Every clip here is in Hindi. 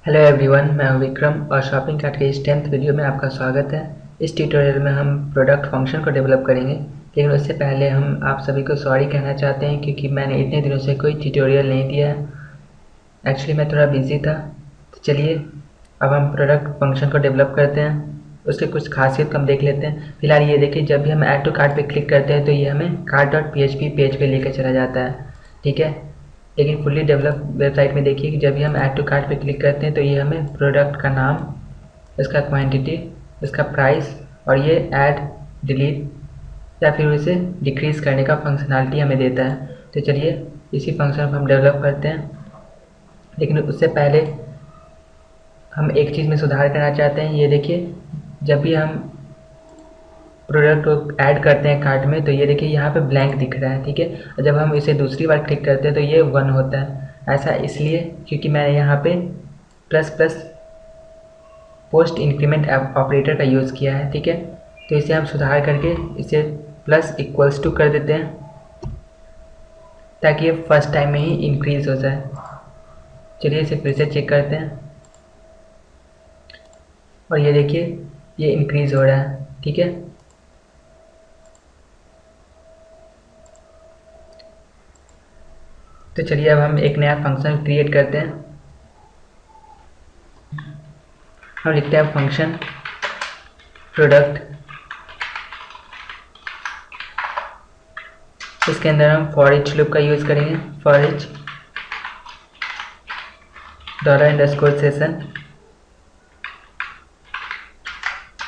हेलो एवरीवन, मैं हूं विक्रम और शॉपिंग कार्ट के इस 10th वीडियो में आपका स्वागत है। इस ट्यूटोरियल में हम प्रोडक्ट फंक्शन को डेवलप करेंगे, लेकिन उससे पहले हम आप सभी को सॉरी कहना चाहते हैं क्योंकि मैंने इतने दिनों से कोई ट्यूटोरियल नहीं दिया है। एक्चुअली मैं थोड़ा बिजी था। तो चलिए अब हम प्रोडक्ट फंक्शन को डेवलप करते हैं। उसके कुछ खासियत हम देख लेते हैं। फिलहाल ये देखिए, जब भी हम ऐड टू कार्ट पे क्लिक करते हैं तो ये हमें cart.php पेज पे लेकर चला जाता है, ठीक है। लेकिन फुल्ली डेवलप वेबसाइट में देखिए कि जब भी हम ऐड टू कार्ट पे क्लिक करते हैं तो ये हमें प्रोडक्ट का नाम, इसका क्वांटिटी, इसका प्राइस और ये ऐड, डिलीट या फिर उसे डिक्रीज़ करने का फंक्शनैलिटी हमें देता है। तो चलिए इसी फंक्शन को हम डेवलप करते हैं। लेकिन उससे पहले हम एक चीज़ में सुधार करना चाहते हैं। ये देखिए, जब भी हम प्रोडक्ट को ऐड करते हैं कार्ट में तो ये देखिए यहाँ पे ब्लैंक दिख रहा है, ठीक है। और जब हम इसे दूसरी बार क्लिक करते हैं तो ये 1 होता है। ऐसा इसलिए क्योंकि मैंने यहाँ पे plus plus post increment operator का यूज़ किया है, ठीक है। तो इसे हम सुधार करके इसे प्लस इक्वल्स टू कर देते हैं ताकि ये फर्स्ट टाइम में ही इंक्रीज़ हो जाए। चलिए इसे फिर से चेक करते हैं और ये देखिए ये इंक्रीज़ हो रहा है, ठीक है। तो चलिए अब हम एक नया फंक्शन क्रिएट करते हैं। हम लिखते हैं फंक्शन प्रोडक्ट। इसके अंदर हम फॉर ईच लूप का यूज़ करेंगे। For each $_session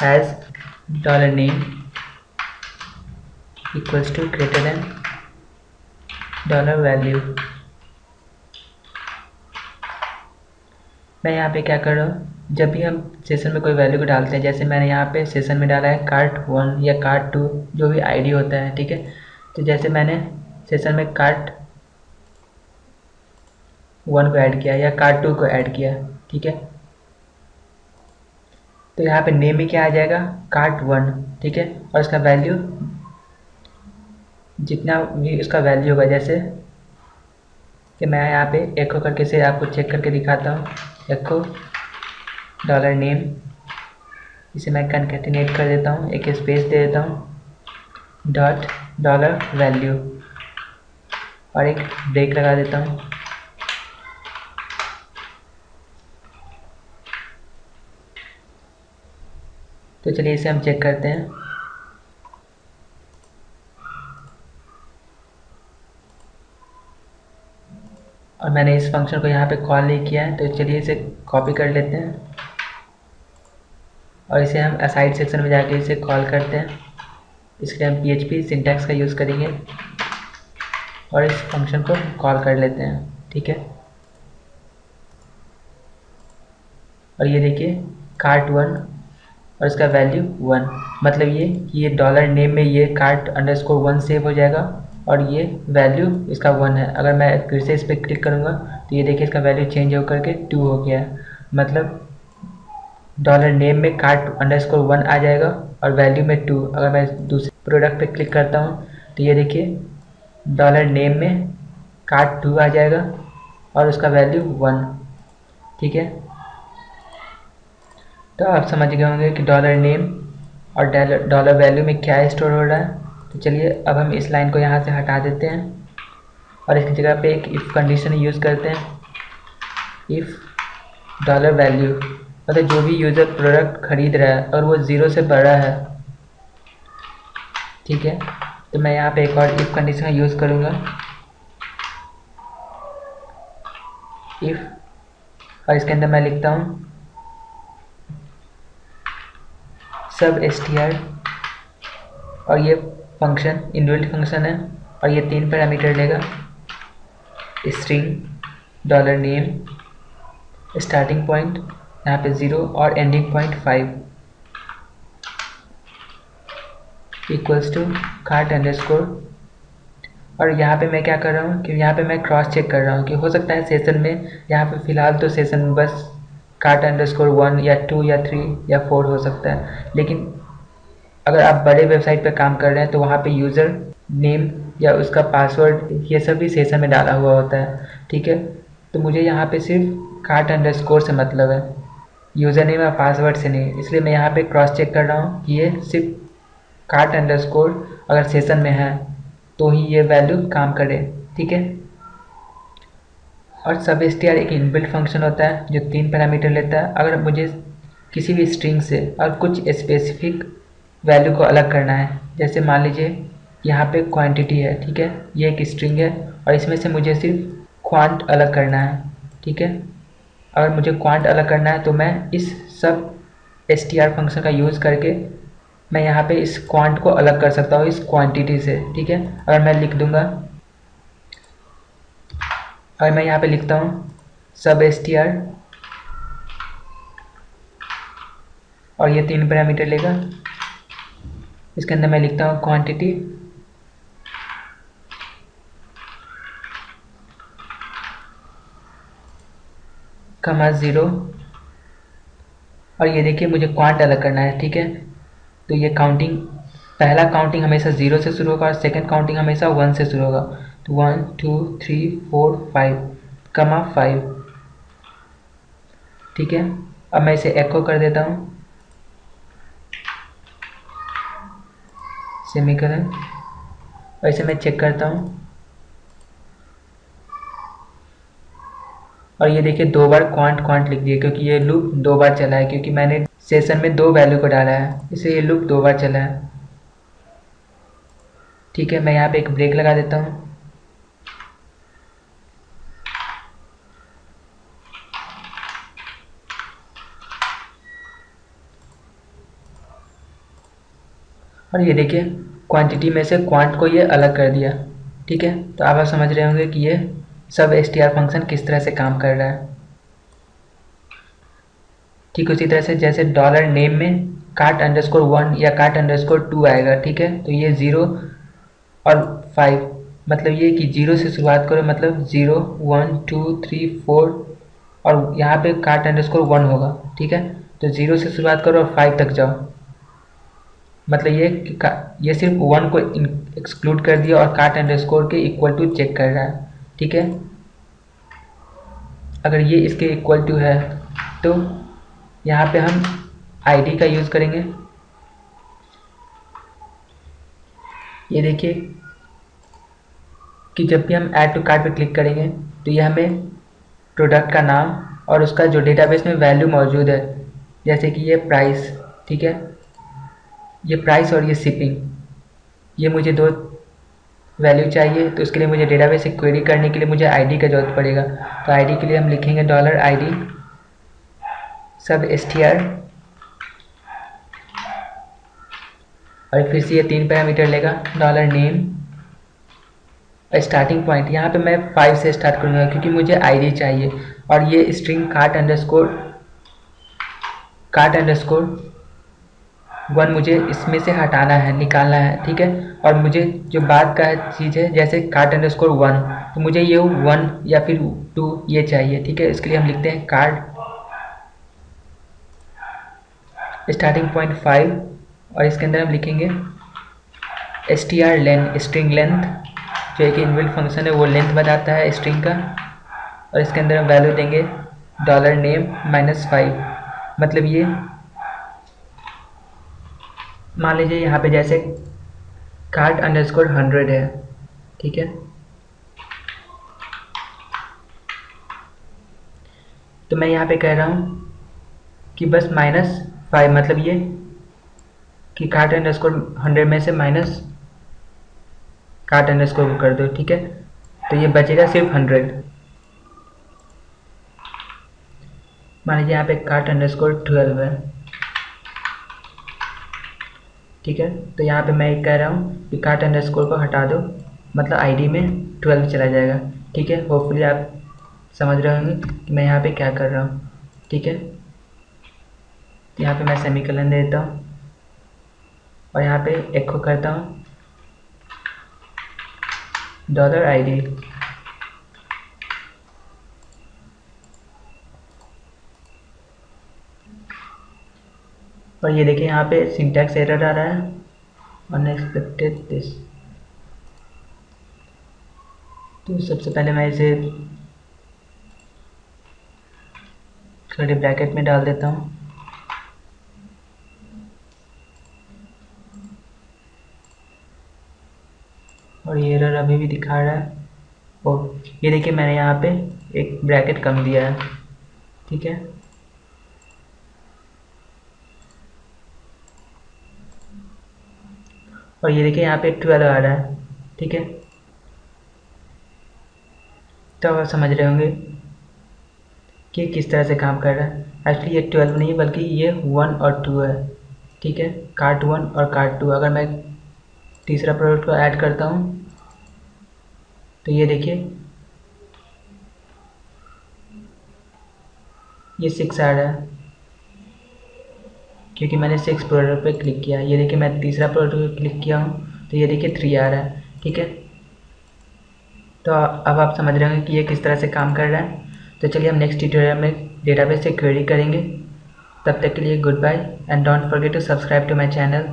as $name equals to greater than $value। मैं यहाँ पे क्या कर रहा हूँ, जब भी हम सेशन में कोई वैल्यू को डालते हैं, जैसे मैंने यहाँ पे सेशन में डाला है cart1 या cart2, जो भी आईडी होता है, ठीक है। तो जैसे मैंने सेशन में cart1 को ऐड किया या cart2 को ऐड किया, ठीक है। तो यहाँ पे नेम में क्या आ जाएगा, cart1, ठीक है। और इसका वैल्यू जितना भी इसका वैल्यू होगा, जैसे कि मैं यहाँ पे एको करके से आपको चेक करके दिखाता हूँ। एको $name, इसे मैं कनकैटिनेट कर देता हूँ, एक स्पेस दे देता हूँ, $value और एक ब्रेक लगा देता हूँ। तो चलिए इसे हम चेक करते हैं। और मैंने इस फंक्शन को यहाँ पे कॉल नहीं किया है, तो चलिए इसे कॉपी कर लेते हैं और इसे हम असाइड सेक्शन में जाके इसे कॉल करते हैं। इसके लिए हम PHP सिंटैक्स का यूज़ करेंगे और इस फंक्शन को कॉल कर लेते हैं, ठीक है। और ये देखिए cart1 और इसका वैल्यू 1, मतलब ये $name में ये cart_1 सेव हो जाएगा और ये वैल्यू इसका 1 है। अगर मैं फिर से इस पर क्लिक करूँगा तो ये देखिए इसका वैल्यू चेंज होकर के 2 हो गया है। मतलब $name में cart_1 आ जाएगा और वैल्यू में 2। अगर मैं दूसरे प्रोडक्ट पे क्लिक करता हूँ तो ये देखिए $name में cart2 आ जाएगा और उसका वैल्यू 1, ठीक है। तो आप समझ गए होंगे कि $name और $value में क्या स्टोर हो रहा है। तो चलिए अब हम इस लाइन को यहाँ से हटा देते हैं और इसकी जगह पे एक इफ़ कंडीशन यूज़ करते हैं। इफ़ $value, मतलब जो भी यूज़र प्रोडक्ट खरीद रहा है और वो 0 से बड़ा है, ठीक है। तो मैं यहाँ पे एक और इफ़ कंडीशन यूज़ करूँगा। इफ़, और इसके अंदर मैं लिखता हूँ substr, और ये फंक्शन इनबिल्ट फंक्शन है और ये 3 पैरामीटर लेगा। स्ट्रिंग $name, स्टार्टिंग पॉइंट यहाँ पे 0 और ending point 5 equals to cart_। और यहाँ पे मैं क्या कर रहा हूँ कि यहाँ पे मैं क्रॉस चेक कर रहा हूँ कि हो सकता है सेशन में, यहाँ पे फ़िलहाल तो सेशन बस cart_1 या 2 या 3 या 4 हो सकता है। लेकिन अगर आप बड़े वेबसाइट पर काम कर रहे हैं तो वहाँ पे यूज़र नेम या उसका पासवर्ड ये सब भी सेशन में डाला हुआ होता है, ठीक है। तो मुझे यहाँ पे सिर्फ कार्ट अंडरस्कोर से मतलब है, यूज़र नेम और पासवर्ड से नहीं। इसलिए मैं यहाँ पे क्रॉस चेक कर रहा हूँ कि ये सिर्फ कार्ट अंडरस्कोर अगर सेशन में है तो ही ये वैल्यू काम करे, ठीक है। और सब str एक इनबिल्ट फंक्शन होता है जो 3 पैरामीटर लेता है। अगर मुझे किसी भी स्ट्रिंग से और कुछ स्पेसिफिक वैल्यू को अलग करना है, जैसे मान लीजिए यहाँ पे क्वांटिटी है, ठीक है, ये एक स्ट्रिंग है और इसमें से मुझे सिर्फ क्वांट अलग करना है, ठीक है। अगर मुझे क्वांट अलग करना है तो मैं इस सब str फंक्शन का यूज़ करके मैं यहाँ पे इस क्वांट को अलग कर सकता हूँ इस क्वांटिटी से, ठीक है। अगर मैं लिख दूंगा, अगर मैं यहाँ पे लिखता हूँ सब str और ये 3 पैरामीटर लेगा, इसके अंदर मैं लिखता हूँ क्वांटिटी कमा 0 और ये देखिए मुझे क्वांट अलग करना है, ठीक है। तो ये काउंटिंग, पहला काउंटिंग हमेशा 0 से शुरू होगा और सेकंड काउंटिंग हमेशा 1 से शुरू होगा। तो 1 2 3 4 5 कमा 5, ठीक है। अब मैं इसे एको कर देता हूँ, सेमीकोलन, और इसे मैं चेक करता हूँ और ये देखिए 2 बार क्वांट लिख दिया क्योंकि ये लूप 2 बार चला है, क्योंकि मैंने सेशन में 2 वैल्यू को डाला है, इसलिए ये लूप 2 बार चला है, ठीक है। मैं यहाँ पे एक ब्रेक लगा देता हूँ। और ये देखिए क्वांटिटी में से क्वांट को ये अलग कर दिया, ठीक है। तो आप समझ रहे होंगे कि ये सब str फंक्शन किस तरह से काम कर रहा है। ठीक उसी तरह से जैसे डॉलर नेम में cart_1 या cart_2 आएगा, ठीक है। तो ये 0 और 5 मतलब ये कि 0 से शुरुआत करो, मतलब 0 1 2 3 4 और यहाँ पे cart_1 होगा, ठीक है। तो 0 से शुरुआत करो और 5 तक जाओ, मतलब ये सिर्फ 1 को एक्सक्लूड कर दिया और cart_, के इक्वल टू चेक कर रहा है, ठीक है। अगर ये इसके इक्वल टू है तो यहाँ पे हम id का यूज़ करेंगे। ये देखिए कि जब भी हम ऐड टू कार्ट पे क्लिक करेंगे तो ये हमें प्रोडक्ट का नाम और उसका जो डेटाबेस में वैल्यू मौजूद है, जैसे कि ये प्राइस, ठीक है, ये प्राइस और ये शिपिंग, ये मुझे 2 वैल्यू चाहिए। तो उसके लिए मुझे डेटाबेस से क्वेरी करने के लिए मुझे आईडी का ज़रूरत पड़ेगा। तो आईडी के लिए हम लिखेंगे $id सब str और फिर से ये 3 पैरामीटर लेगा, $name और स्टार्टिंग पॉइंट यहाँ पे मैं 5 से स्टार्ट करूँगा क्योंकि मुझे आईडी चाहिए और ये स्ट्रिंग cart_1 मुझे इसमें से हटाना है, निकालना है, ठीक है। और मुझे जो बाद का चीज़ है जैसे cart_1 तो मुझे ये 1 या फिर 2 ये चाहिए, ठीक है। इसके लिए हम लिखते हैं कार्ट स्टार्टिंग पॉइंट 5 और इसके अंदर हम लिखेंगे str लेंथ, स्ट्रिंग लेंथ, जो एक इनबिल्ट फंक्शन है वो लेंथ बताता है स्ट्रिंग का, और इसके अंदर हम वैल्यू देंगे $name -5, मतलब ये मान लीजिए यहाँ पे जैसे cart_100 है, ठीक है। तो मैं यहाँ पे कह रहा हूँ कि बस -5 मतलब ये कि cart_100 में से माइनस cart_ को कर दो, ठीक है। तो ये बचेगा सिर्फ 100। मान लीजिए यहाँ पे cart_12 है, ठीक है। तो यहाँ पे मैं कह रहा हूँ कि cart_ को हटा दो, मतलब आईडी में 12 चला जाएगा, ठीक है। होपफुली आप समझ रहे होंगे कि मैं यहाँ पे क्या कर रहा हूँ, ठीक है। तो यहाँ पे मैं सेमीकोलन दे देता हूँ और यहाँ पे एको करता हूँ $id और ये देखिए यहाँ पे सिंटैक्स एरर आ रहा है, अनएक्सपेक्टेड दिस। तो सबसे पहले मैं इसे छोटे ब्रैकेट में डाल देता हूँ। और ये एरर अभी भी दिखा रहा है। और ये देखिए मैंने यहाँ पे एक ब्रैकेट कम दिया है, ठीक है। और ये देखिए यहाँ पे 12 आ रहा है, ठीक है। तो आप समझ रहे होंगे कि किस तरह से काम कर रहा है। एक्चुअली ये 12 नहीं बल्कि ये 1 और 2 है, ठीक है। कार्ट 1 और कार्ट 2। अगर मैं तीसरा प्रोडक्ट को ऐड करता हूँ तो ये देखिए ये 6 आ रहा है, क्योंकि मैंने 6 प्रोडक्ट पे क्लिक किया। ये देखिए मैं तीसरा प्रोडक्ट पे क्लिक किया हूँ तो ये देखिए 3 आ रहा है, ठीक है। तो अब आप समझ रहे होंगे कि ये किस तरह से काम कर रहा है। तो चलिए हम नेक्स्ट ट्यूटोरियल में डेटाबेस से क्वेरी करेंगे। तब तक के लिए good bye and don't forget to subscribe to my channel.